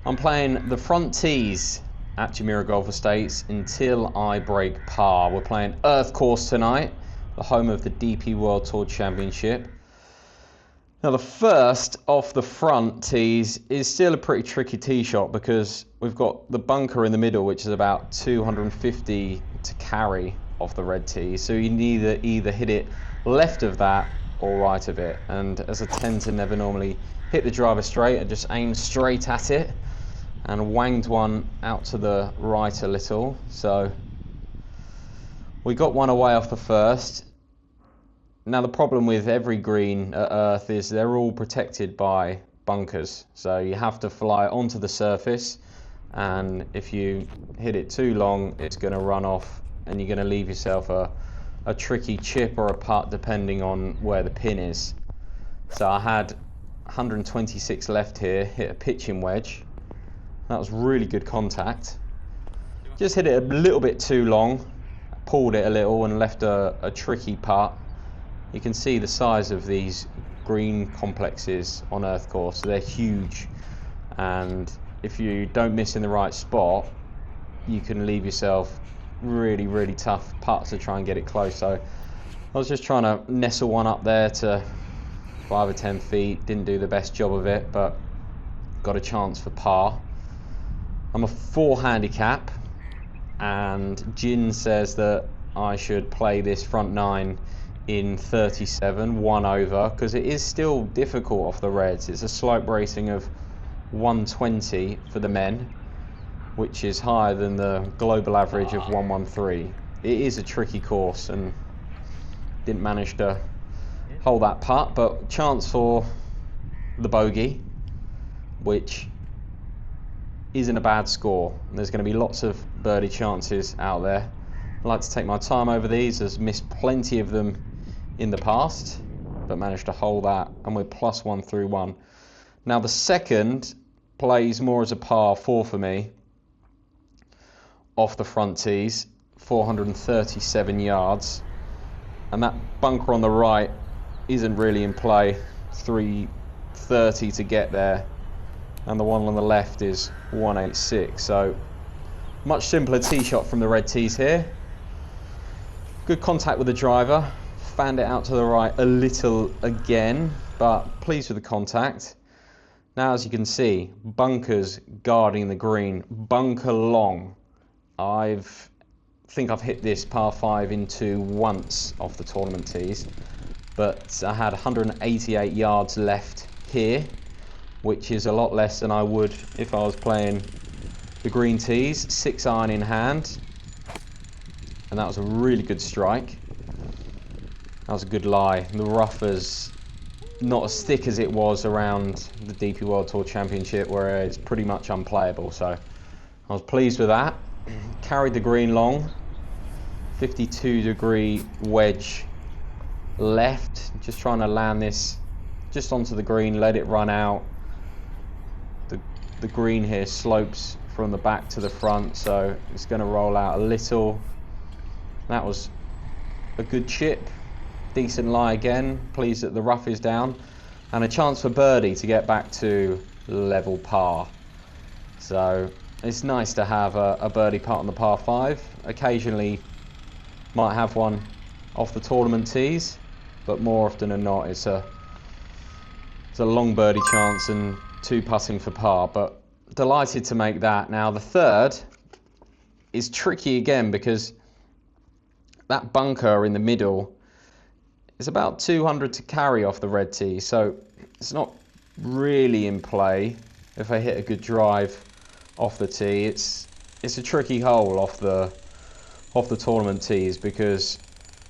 I'm playing the front tees at Jumeirah Golf Estates until I break par. We're playing Earth Course tonight, the home of the DP World Tour Championship. Now the first off the front tees is still a pretty tricky tee shot because we've got the bunker in the middle, which is about 250 to carry off the red tee. So you need either hit it left of that or right of it. And as I tend to never normally hit the driver straight, I just aim straight at it and wanged one out to the right a little. So we got one away off the first. Now the problem with every green at Earth is they're all protected by bunkers. So you have to fly onto the surface, and if you hit it too long, it's going to run off and you're going to leave yourself a tricky chip or a putt depending on where the pin is. So I had 126 left here, hit a pitching wedge. That was really good contact. Just hit it a little bit too long, pulled it a little and left a tricky putt. You can see the size of these green complexes on Earth Course. They're huge, and if you don't miss in the right spot, you can leave yourself really, really tough putts to try and get it close. So I was just trying to nestle one up there to 5 or 10 feet. Didn't do the best job of it, but got a chance for par. I'm a 4 handicap, and Jin says that I should play this front 9 in 37, 1 over, because it is still difficult off the reds. It's a slope rating of 120 for the men, which is higher than the global average of 113. It is a tricky course and didn't manage to hold that putt, but chance for the bogey, which isn't a bad score. There's going to be lots of birdie chances out there. I like to take my time over these, as missed plenty of them in the past, but managed to hold that, and we're +1 through 1. Now the second plays more as a par 4 for me off the front tees, 437 yards, and that bunker on the right isn't really in play, 330 to get there, and the one on the left is 186. So much simpler tee shot from the red tees here. Good contact with the driver, fanned it out to the right a little again, but pleased with the contact. Now as you can see, bunkers guarding the green, bunker long. I think I've hit this par 5 into once off the tournament tees, but I had 188 yards left here, which is a lot less than I would if I was playing the green tees. 6 iron in hand, and that was a really good strike. That was a good lie. The rough is not as thick as it was around the DP World Tour Championship, where it's pretty much unplayable. So I was pleased with that. Carried the green long, 52-degree wedge left. Just trying to land this just onto the green, let it run out. The green here slopes from the back to the front, so it's going to roll out a little. That was a good chip. Decent lie again, pleased that the rough is down, and a chance for birdie to get back to level par. So it's nice to have a birdie putt on the par 5. Occasionally might have one off the tournament tees, but more often than not it's a long birdie chance and 2 putting for par, but delighted to make that. Now the third is tricky again because that bunker in the middle is about 200 to carry off the red tee, so it's not really in play if I hit a good drive off the tee. It's a tricky hole off the tournament tees because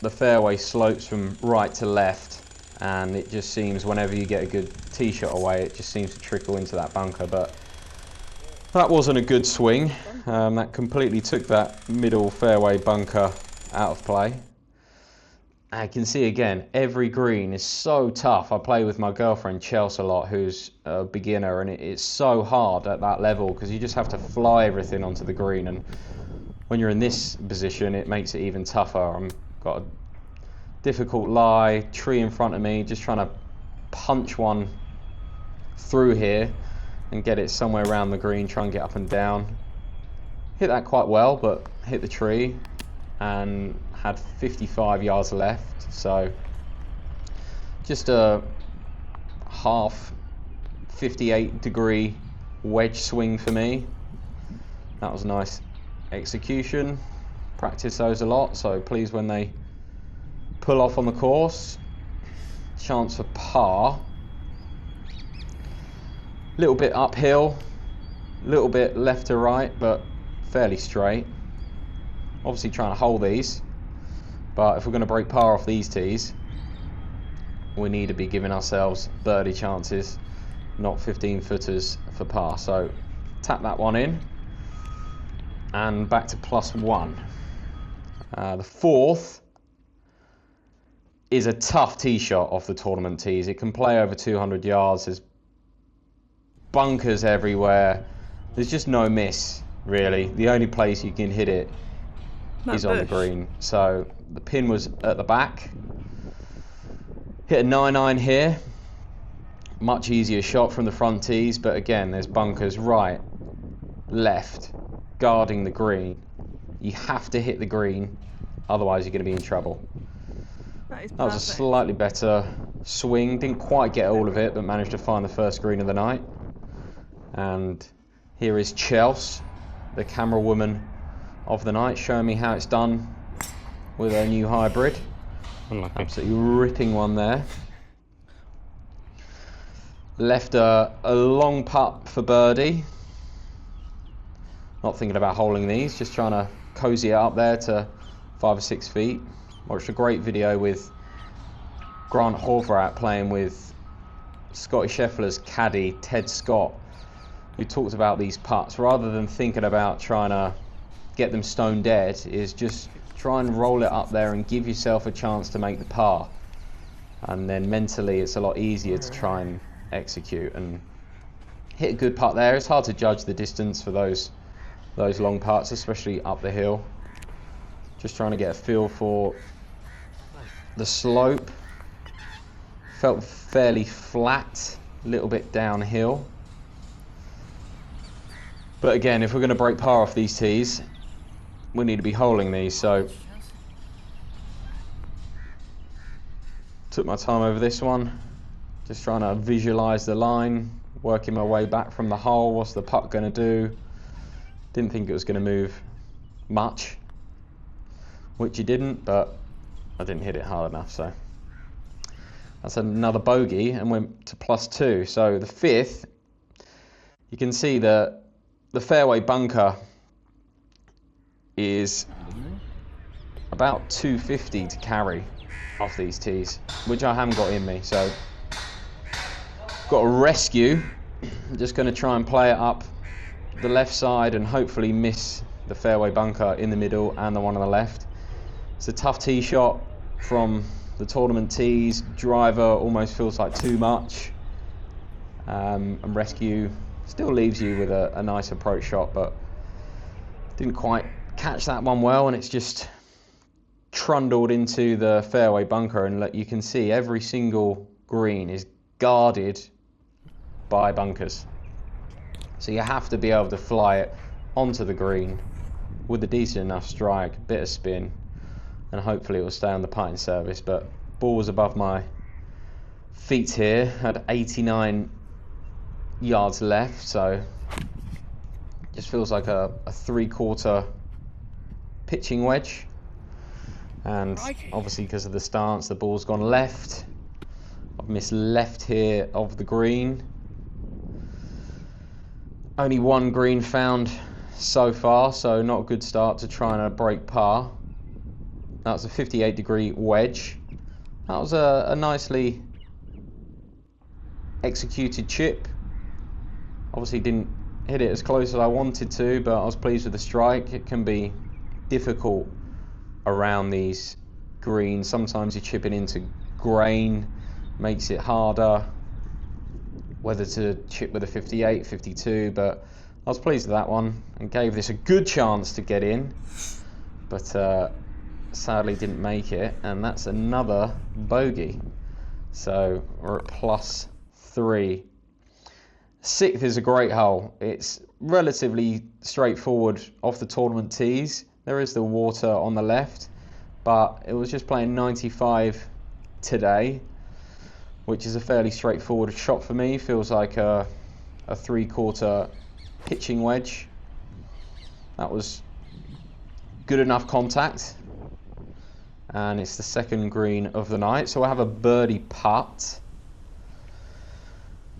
the fairway slopes from right to left, and it just seems whenever you get a good tee shot away, it just seems to trickle into that bunker. But that wasn't a good swing. That completely took that middle fairway bunker out of play. I can see again, every green is so tough. I play with my girlfriend Chelsea a lot, who's a beginner, and it's so hard at that level because you just have to fly everything onto the green, and when you're in this position it makes it even tougher. I've got a difficult lie, tree in front of me, just trying to punch one through here, and get it somewhere around the green, try and get up and down. Hit that quite well, but hit the tree and had 55 yards left, so just a half 58-degree wedge swing for me. That was a nice execution. Practice those a lot, so pleased when they pull off on the course. Chance for par. Little bit uphill, little bit left to right, but fairly straight. Obviously trying to hold these, but if we're going to break par off these tees, we need to be giving ourselves birdie chances, not 15 footers for par. So tap that one in and back to +1. The fourth is a tough tee shot off the tournament tees. It can play over 200 yards. There's bunkers everywhere. There's just no miss, really. The only place you can hit it is on the green. So the pin was at the back. Hit a 9-iron here. Much easier shot from the front tees, but again, there's bunkers right, left, guarding the green. You have to hit the green, otherwise you're going to be in trouble. That was a slightly better swing. Didn't quite get all of it, but managed to find the first green of the night. And here is Chelsea, the camera woman of the night, showing me how it's done with her new hybrid. Unlucky. Absolutely ripping one there. Left a long putt for birdie. Not thinking about holding these, just trying to cozy it up there to 5 or 6 feet. Watched a great video with Grant Horvath playing with Scotty Scheffler's caddy Ted Scott, who talked about these putts. Rather than thinking about trying to get them stone dead, is just try and roll it up there and give yourself a chance to make the par. And then mentally it's a lot easier to try and execute and hit a good putt there. It's hard to judge the distance for those long putts, especially up the hill. Just trying to get a feel for the slope. Felt fairly flat, a little bit downhill. But again, if we're going to break par off these tees, we need to be holding these. So took my time over this one, just trying to visualize the line, working my way back from the hole. What's the putt going to do? Didn't think it was going to move much, which it didn't, but I didn't hit it hard enough, so that's another bogey and went to +2. So the fifth, you can see that the fairway bunker is about 250 to carry off these tees, which I haven't got in me, so got a rescue. I'm just going to try and play it up the left side and hopefully miss the fairway bunker in the middle and the one on the left. It's a tough tee shot from the tournament tees. Driver almost feels like too much, and rescue still leaves you with a nice approach shot, but didn't quite catch that one well, and it's just trundled into the fairway bunker. And you can see every single green is guarded by bunkers, so you have to be able to fly it onto the green with a decent enough strike, bit of spin, and hopefully it will stay on the putting surface. But ball was above my feet here, had 89 yards left, so just feels like a 3/4 pitching wedge. And obviously because of the stance, the ball's gone left. I've missed left here of the green. Only one green found so far, so not a good start to trying to break par. That was a 58-degree wedge. That was a nicely executed chip. Obviously didn't hit it as close as I wanted to, but I was pleased with the strike. It can be difficult around these greens. Sometimes you're chipping into grain, makes it harder whether to chip with a 58, 52, but I was pleased with that one and gave this a good chance to get in, but sadly didn't make it, and that's another bogey. So we're at +3. 6th is a great hole. It's relatively straightforward off the tournament tees. There is the water on the left, but it was just playing 95 today, which is a fairly straightforward shot for me. Feels like a 3/4 pitching wedge. That was good enough contact, and it's the 2nd green of the night, so I have a birdie putt.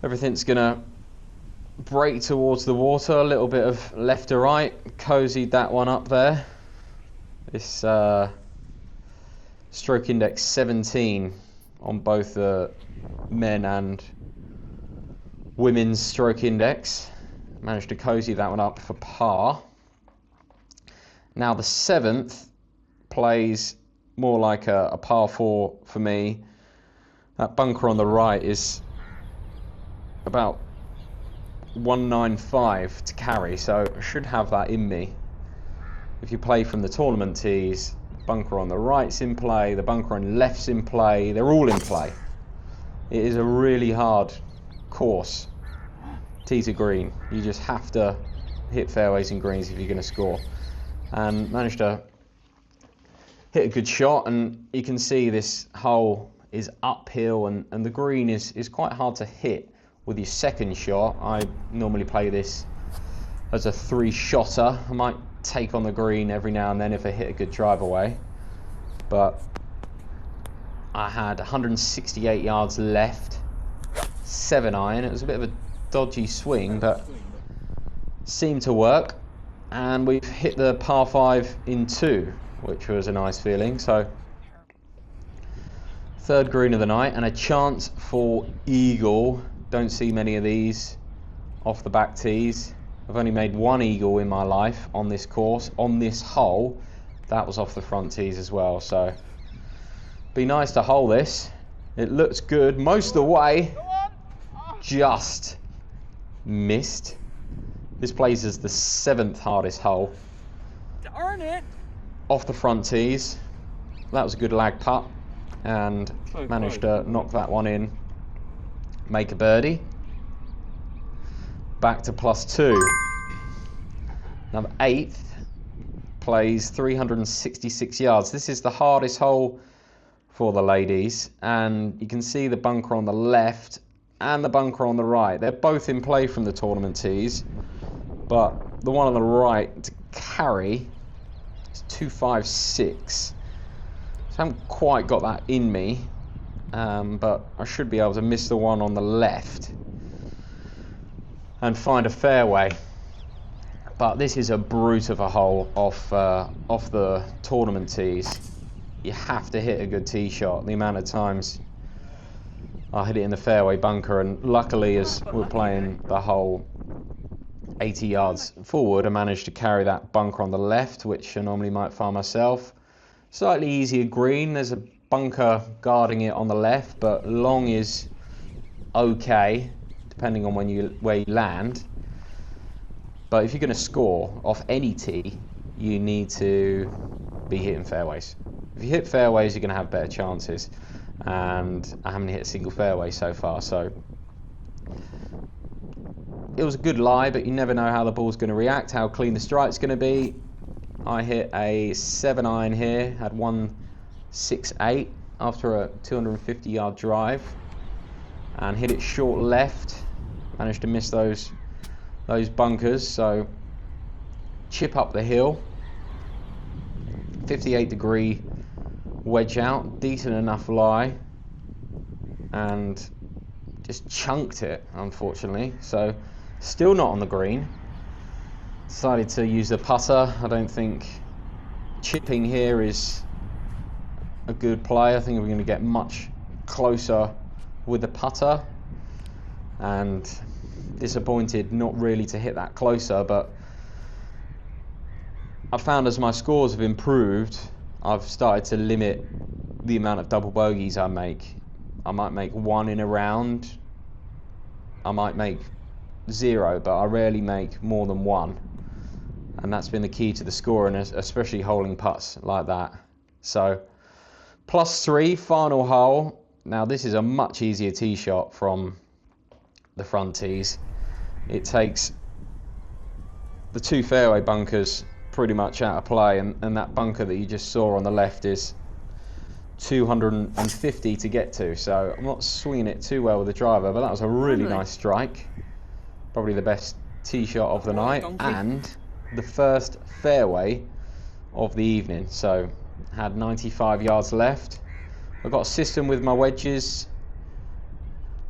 Everything's gonna break towards the water, a little bit of left to right, cozied that one up there. This stroke index 17 on both the men and women's stroke index. Managed to cozy that one up for par. Now the 7th plays more like a par 4 for me. That bunker on the right is about 195 to carry, so I should have that in me. If you play from the tournament tees, the bunker on the right's in play, the bunker on the left's in play, they're all in play. It is a really hard course, tee to green. You just have to hit fairways and greens if you're going to score. And managed to hit a good shot, and you can see this hole is uphill, and the green is quite hard to hit with your 2nd shot. I normally play this as a 3-shotter. I might take on the green every now and then if I hit a good drive away, but I had 168 yards left, 7-iron. It was a bit of a dodgy swing, but seemed to work, and we've hit the par 5 in 2, which was a nice feeling. So 3rd green of the night, and a chance for eagle. Don't see many of these off the back tees. I've only made 1 eagle in my life on this course. On this hole, that was off the front tees as well. So be nice to hole this. It looks good most of the way. Just missed. This plays as the 7th hardest hole. Darn it! Off the front tees. That was a good lag putt, and managed to knock that one in. Make a birdie. Back to +2. Now the 8th plays 366 yards. This is the hardest hole for the ladies, and you can see the bunker on the left and the bunker on the right. They're both in play from the tournament tees, but the one on the right to carry is 256. So I haven't quite got that in me, but I should be able to miss the one on the left and find a fairway. But this is a brute of a hole off the tournament tees. You have to hit a good tee shot. The amount of times I hit it in the fairway bunker, and luckily as we're playing the hole 80 yards forward, I managed to carry that bunker on the left, which I normally might find myself. Slightly easier green. There's a bunker guarding it on the left, but long is okay, depending on where you land. But if you're going to score off any tee, you need to be hitting fairways. If you hit fairways, you're going to have better chances. And I haven't hit a single fairway so far, so it was a good lie, but you never know how the ball's going to react, how clean the strike's going to be. I hit a 7-iron here, had 168 after a 250-yard drive, and hit it short left. Managed to miss those bunkers, so chip up the hill. 58-degree wedge out, decent enough lie, and just chunked it, unfortunately. So still not on the green. Decided to use the putter. I don't think chipping here is a good play. I think we're going to get much closer with the putter, and disappointed not really to hit that closer. But I found as my scores have improved, I've started to limit the amount of double bogeys I make. I might make 1 in a round, I might make 0, but I rarely make more than 1. And that's been the key to the score, and especially holding putts like that. So +3, final hole. Now this is a much easier tee shot from the front tees. it takes the 2 fairway bunkers pretty much out of play, and that bunker that you just saw on the left is 250 to get to, so I'm not swinging it too well with the driver, but that was a really nice strike. Probably the best tee shot of the night, and the first fairway of the evening. So had 95 yards left. I've got a system with my wedges.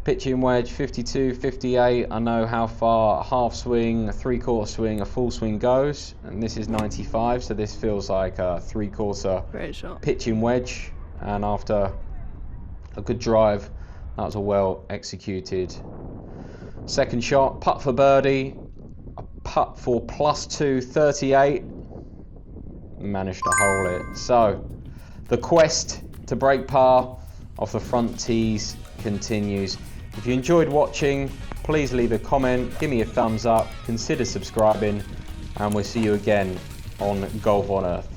Pitching wedge 52, 58. I know how far a half swing, a 3/4 swing, a full swing goes, and this is 95, so this feels like a 3/4 pitching wedge. And after a good drive, that was a well executed second shot. Putt for birdie, a putt for +2, 38. Managed to hole it. So the quest to break par off the front tees continues. If you enjoyed watching, please leave a comment, give me a thumbs up, consider subscribing, and we'll see you again on Golf on Earth.